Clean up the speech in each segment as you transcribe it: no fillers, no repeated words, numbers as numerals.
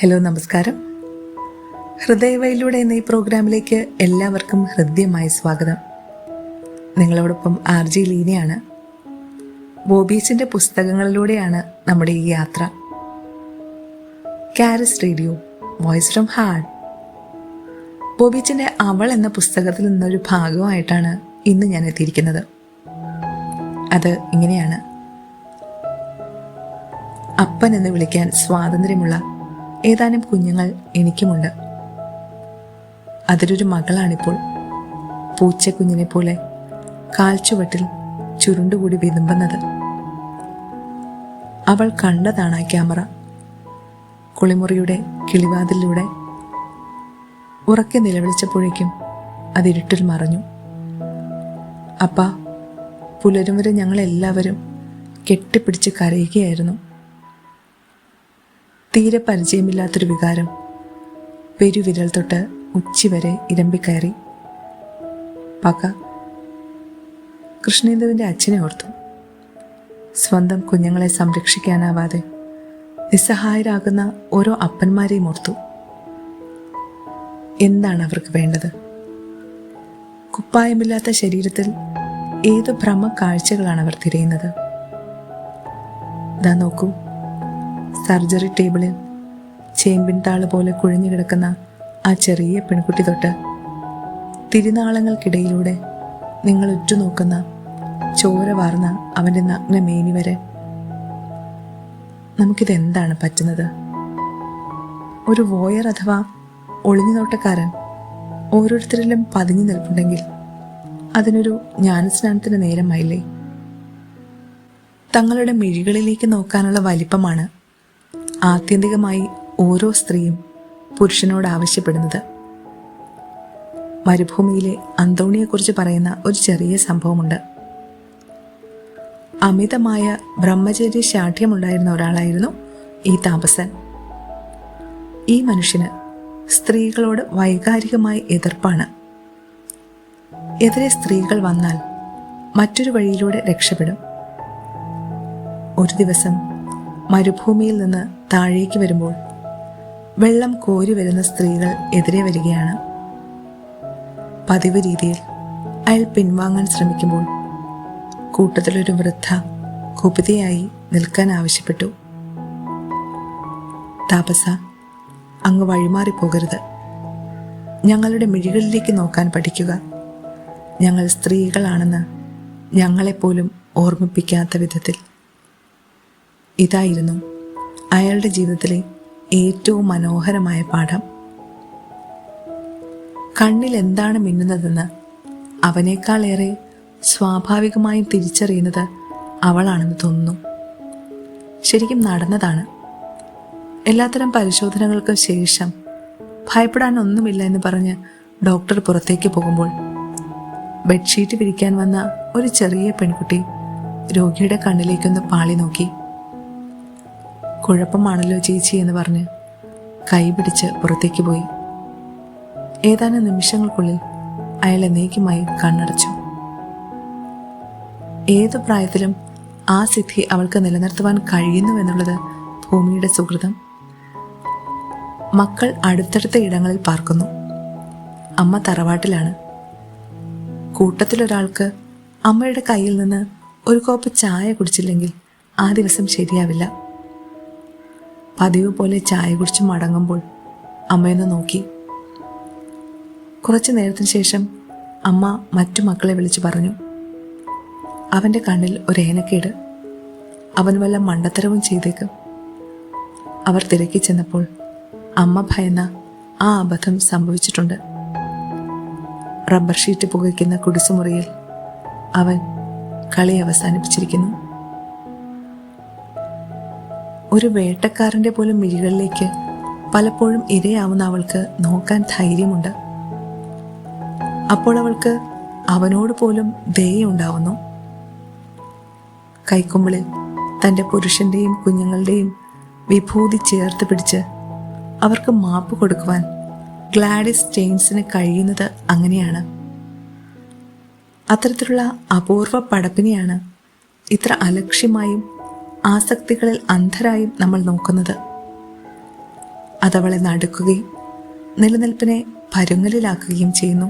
Hello, നമസ്കാരം. ഹൃദയവയിലൂടെ എന്ന ഈ പ്രോഗ്രാമിലേക്ക് എല്ലാവർക്കും ഹൃദ്യമായ സ്വാഗതം. നിങ്ങളോടൊപ്പം RJ ലീനയാണ്. ബോബീച്ചിൻ്റെ പുസ്തകങ്ങളിലൂടെയാണ് നമ്മുടെ ഈ യാത്ര. Karis radio, voice from heart. ബോബീച്ചിൻ്റെ അവൾ എന്ന പുസ്തകത്തിൽ നിന്നൊരു ഭാഗമായിട്ടാണ് ഇന്ന് ഞാൻ എത്തിയിരിക്കുന്നത്. അത് ഇങ്ങനെയാണ്: അപ്പൻ എന്ന് വിളിക്കാൻ സ്വാതന്ത്ര്യമുള്ള ഏതാനും കുഞ്ഞുങ്ങൾ എനിക്കുമുണ്ട്. അതിലൊരു മകളാണിപ്പോൾ, പൂച്ചക്കുഞ്ഞിനെ പോലെ കാൽച്ചുവട്ടിൽ ചുരുണ്ടുകൂടി വിതുമ്പുന്നത്. അവൾ കണ്ടതാണ് ആ ക്യാമറ. കുളിമുറിയുടെ കിളിവാതിലൂടെ ഉറക്കെ നിലവിളിച്ചപ്പോഴേക്കും അതിരുട്ടിൽ മറഞ്ഞു. അപ്പാ, പുലരും വരെ ഞങ്ങളെല്ലാവരും കെട്ടിപ്പിടിച്ച് കരയുകയായിരുന്നു. തീരെ പരിചയമില്ലാത്തൊരു വികാരം പെരുവിരൽ തൊട്ട് ഉച്ചി വരെ ഇരമ്പിക്കയറി. പക. കൃഷ്ണേന്ദുവിൻ്റെ അച്ഛനെ ഓർത്തു. സ്വന്തം കുഞ്ഞുങ്ങളെ സംരക്ഷിക്കാനാവാതെ നിസ്സഹായരാകുന്ന ഓരോ അപ്പന്മാരെയും ഓർത്തു. എന്താണ് അവർക്ക് വേണ്ടത്? കുപ്പായമില്ലാത്ത ശരീരത്തിൽ ഏതു ഭ്രമ കാഴ്ചകളാണ് അവർ തിരയുന്നത്? ദാ നോക്കൂ, സർജറി ടേബിളിൽ ചേമ്പിൻ താള് പോലെ കുഴിഞ്ഞു കിടക്കുന്ന ആ ചെറിയ പെൺകുട്ടി തൊട്ട് തിരുനാളങ്ങൾക്കിടയിലൂടെ നിങ്ങൾ ഉറ്റുനോക്കുന്ന ചോര വാർന്ന അവൻ്റെ നഗ്നമേനി വരെ. നമുക്കിതെന്താണ് പറ്റുന്നത്? ഒരു വോയർ അഥവാ ഒളിഞ്ഞു നോട്ടക്കാരൻ ഓരോരുത്തരിലും പതിഞ്ഞു നിൽപ്പുണ്ടെങ്കിൽ അതിനൊരു ജ്ഞാനസ്നാനത്തിന് നേരമായില്ലേ? തങ്ങളുടെ മിഴികളിലേക്ക് നോക്കാനുള്ള വലിപ്പമാണ് ആത്യന്തികമായി ഓരോ സ്ത്രീയും പുരുഷനോട് ആവശ്യപ്പെടുന്നത്. മരുഭൂമിയിലെ അന്തോണിയെക്കുറിച്ച് പറയുന്ന ഒരു ചെറിയ സംഭവമുണ്ട്. അമിതമായ ബ്രഹ്മചര്യ ശാഠ്യമുണ്ടായിരുന്ന ഒരാളായിരുന്നു ഈ താപസൻ. ഈ മനുഷ്യന് സ്ത്രീകളോട് വൈകാരികമായ എതിർപ്പാണ്. എതിരെ സ്ത്രീകൾ വന്നാൽ മറ്റൊരു വഴിയിലൂടെ രക്ഷപ്പെടും. ഒരു ദിവസം മരുഭൂമിയിൽ നിന്ന് താഴേക്ക് വരുമ്പോൾ വെള്ളം കോരി വരുന്ന സ്ത്രീകൾ എതിരെ വരികയാണ്. പതിവ് രീതിയിൽ അയാൾ പിൻവാങ്ങാൻ ശ്രമിക്കുമ്പോൾ കൂട്ടത്തിലൊരു വൃദ്ധ കുപിതയായി നിൽക്കാൻ ആവശ്യപ്പെട്ടു. താപസ, അങ്ങ് വഴിമാറിപ്പോകരുത്. ഞങ്ങളുടെ മിഴികളിലേക്ക് നോക്കാൻ പഠിക്കുക. ഞങ്ങൾ സ്ത്രീകളാണെന്ന് ഞങ്ങളെപ്പോലും ഓർമ്മിപ്പിക്കാത്ത വിധത്തിൽ. ഇതായിരുന്നു അയാളുടെ ജീവിതത്തിലെ ഏറ്റവും മനോഹരമായ പാഠം. കണ്ണിൽ എന്താണ് മിന്നുന്നതെന്ന് അവനേക്കാളേറെ സ്വാഭാവികമായും തിരിച്ചറിയുന്നത് അവളാണെന്ന് തോന്നുന്നു. ശരിക്കും നടന്നതാണ്. എല്ലാത്തരം പരിശോധനകൾക്കും ശേഷം ഭയപ്പെടാനൊന്നുമില്ല എന്ന് പറഞ്ഞ് ഡോക്ടർ പുറത്തേക്ക് പോകുമ്പോൾ ബെഡ്ഷീറ്റ് വിരിക്കാൻ വന്ന ഒരു ചെറിയ പെൺകുട്ടി രോഗിയുടെ കണ്ണിലേക്കൊന്ന് പാളി നോക്കി. കുഴപ്പമാണല്ലോ ചേച്ചി എന്ന് പറഞ്ഞ് കൈ പിടിച്ച് പുറത്തേക്ക് പോയി. ഏതാനും നിമിഷങ്ങൾക്കുള്ളിൽ അയാൾ എന്നേക്കുമായി കണ്ണടച്ചു. ഏതു പ്രായത്തിലും ആ സിദ്ധി അവൾക്ക് നിലനിർത്തുവാൻ കഴിയുന്നുവെന്നുള്ളത് ഭൂമിയുടെ സുഹൃതം. മക്കൾ അടുത്തടുത്ത ഇടങ്ങളിൽ പാർക്കുന്നു. അമ്മ തറവാട്ടിലാണ്. കൂട്ടത്തിലൊരാൾക്ക് അമ്മയുടെ കയ്യിൽ നിന്ന് ഒരു കോപ്പ് ചായ കുടിച്ചില്ലെങ്കിൽ ആ ദിവസം ശരിയാവില്ല. പതിവ് പോലെ ചായ കുടിച്ച് മടങ്ങുമ്പോൾ അമ്മയൊന്ന് നോക്കി. കുറച്ചു നേരത്തിന് ശേഷം അമ്മ മറ്റു മക്കളെ വിളിച്ചു പറഞ്ഞു, അവൻ്റെ കണ്ണിൽ ഒരേനക്കേട്, അവൻ വല്ല മണ്ടത്തരവും ചെയ്തേക്കും. അവർ തിരക്കി ചെന്നപ്പോൾ അമ്മ ഭയന്ന ആ അബദ്ധം സംഭവിച്ചിട്ടുണ്ട്. റബ്ബർ ഷീറ്റ് പുകയ്ക്കുന്ന കുടിസുമുറിയിൽ അവൻ കളി അവസാനിപ്പിച്ചിരിക്കുന്നു. ഒരു വേട്ടക്കാരൻ്റെ പോലും മിഴികളിലേക്ക് പലപ്പോഴും ഇരയാവുന്ന അവൾക്ക് നോക്കാൻ ധൈര്യമുണ്ട്. അപ്പോൾ അവൾക്ക് അവനോട് പോലും ദയയുണ്ടാവുന്നു. കൈക്കുമ്പിളിൽ തൻ്റെ പുരുഷൻ്റെയും കുഞ്ഞുങ്ങളുടെയും വിഭൂതി ചേർത്ത് പിടിച്ച് അവർക്ക് മാപ്പ് കൊടുക്കുവാൻ ഗ്ലാഡിസ് സ്റ്റെയിൻസിന് കഴിയുന്നത് അങ്ങനെയാണ്. അത്തരത്തിലുള്ള അപൂർവ പടപ്പിനെയാണ് ഇത്ര അലക്ഷ്യമായും ആസക്തികളിൽ അന്ധരായും നമ്മൾ നോക്കുന്നത്. അതവളെ നടുക്കുകയും നിലനിൽപ്പിനെ പരുങ്ങലിലാക്കുകയും ചെയ്യുന്നു.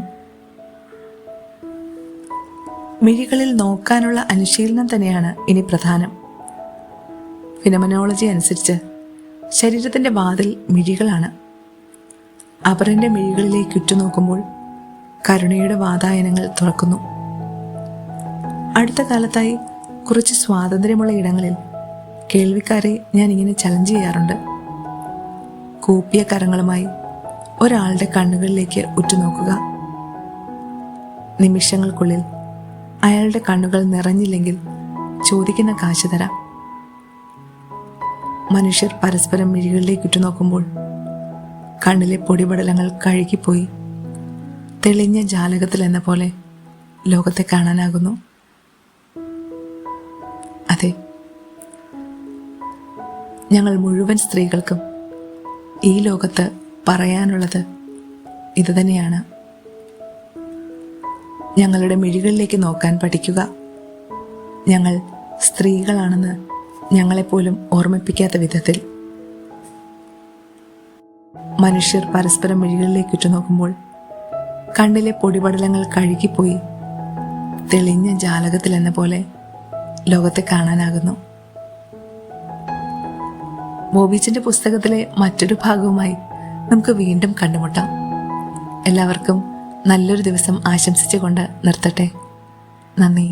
മിഴികളിൽ നോക്കാനുള്ള അനുശീലനം തന്നെയാണ് ഇനി പ്രധാനം. ഫിനോമെനോളജി അനുസരിച്ച് ശരീരത്തിൻ്റെ വാതിൽ മിഴികളാണ്. അപരൻ്റെ മിഴികളിലേക്ക് ഉറ്റുനോക്കുമ്പോൾ കരുണയുടെ വാതായനങ്ങൾ തുറക്കുന്നു. അടുത്ത കാലത്തായി കുറച്ച് സ്വാതന്ത്ര്യമുള്ള ഇടങ്ങളിൽ കേൾവിക്കാരെ ഞാൻ ഇങ്ങനെ ചലഞ്ച് ചെയ്യാറുണ്ട്. കൂപ്പിയ കരങ്ങളുമായി ഒരാളുടെ കണ്ണുകളിലേക്ക് ഉറ്റുനോക്കുക. നിമിഷങ്ങൾക്കുള്ളിൽ അയാളുടെ കണ്ണുകൾ നിറഞ്ഞില്ലെങ്കിൽ ചോദിക്കുന്ന കാശ് തരാം. മനുഷ്യർ പരസ്പരം മിഴികളിലേക്ക് ഉറ്റുനോക്കുമ്പോൾ കണ്ണിലെ പൊടിപടലങ്ങൾ കഴുകിപ്പോയി തെളിഞ്ഞ ജാലകത്തിൽ എന്ന പോലെ ലോകത്തെ കാണാനാകുന്നു. അതെ, ഞങ്ങൾ മുഴുവൻ സ്ത്രീകൾക്കും ഈ ലോകത്ത് പറയാനുള്ളത് ഇതുതന്നെയാണ്. ഞങ്ങളുടെ മിഴികളിലേക്ക് നോക്കാൻ പഠിക്കുക. ഞങ്ങൾ സ്ത്രീകളാണെന്ന് ഞങ്ങളെപ്പോലും ഓർമ്മിപ്പിക്കാത്ത വിധത്തിൽ. മനുഷ്യർ പരസ്പരം മിഴികളിലേക്ക് ഉറ്റുനോക്കുമ്പോൾ കണ്ണിലെ പൊടിപടലങ്ങൾ കഴുകിപ്പോയി തെളിഞ്ഞ ജാലകത്തിൽ എന്ന പോലെ ലോകത്തെ കാണാനാകുന്നു. ബോബീച്ചിന്റെ പുസ്തകത്തിലെ മറ്റൊരു ഭാഗവുമായി നമുക്ക് വീണ്ടും കണ്ടുമുട്ടാം. എല്ലാവർക്കും നല്ലൊരു ദിവസം ആശംസിച്ചുകൊണ്ട് നിർത്തട്ടെ. നന്ദി.